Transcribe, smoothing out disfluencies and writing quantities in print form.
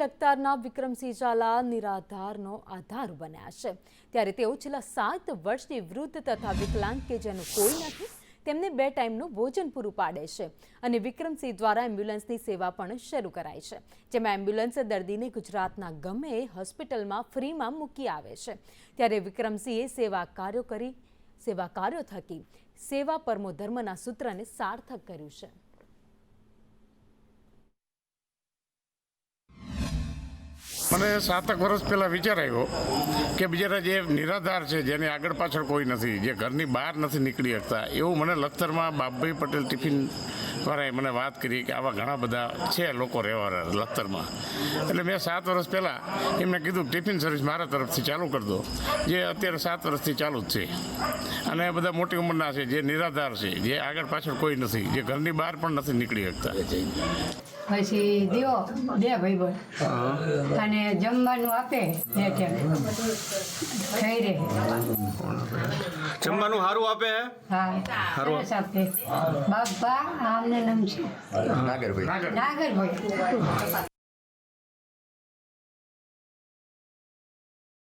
અખતારના વિક્રમસિંહ ઝાલા નિરાધારનો આધાર બન્યા છે। ત્યારે તેઓ છેલ્લા 7 વર્ષથી વૃદ્ધ તથા વિકલાંગ કે જેનું કોઈ નથી તેમને 2 ટાઈમનું ભોજન પૂરું પાડે છે અને વિક્રમસિંહ દ્વારા એમ્બ્યુલન્સની સેવા પણ શરૂ કરાઈ છે, જેમાં એમ્બ્યુલન્સ દર્દીને ગુજરાતના ગમે એ હોસ્પિટલમાં ફ્રીમાં મૂકી આવે છે। ત્યારે વિક્રમસિંહે સેવા કાર્યો થકી સેવા પરમો ધર્મના સૂત્રને સાર્થક કર્યું છે। મને 7 વર્ષ પહેલાં વિચાર આવ્યો કે બિચારા જે નિરાધાર છે, જેને આગળ પાછળ કોઈ નથી, જે ઘરની બહાર નથી નીકળી શકતા, એવું મને લખતરમાં બાપભાઈ પટેલ ટિફિન વાળાએ મને વાત કરી કે આવા ઘણા બધા છે લોકો રહેવાવાળા લખતરમાં। એટલે મેં 7 વર્ષ પહેલાં એમને કીધું ટિફિન સર્વિસ મારા તરફથી ચાલુ કરી દો, જે અત્યારે 7 વર્ષથી ચાલુ જ છે। અને બધા મોટી ઉંમરના છે, જે નિરાધાર છે, જે આગળ પાછળ કોઈ નથી, જે ઘરની બહાર પણ નથી નીકળી શકતા। પછી દીવો 2 ભાઈબંધ અને જમવાનું આપે 2 ટાઈમ ખાઈ રહે। જમવાનું સારું આપે? હા, સરસ આપે। બાપા આમને નામ છે નાગરભાઈ।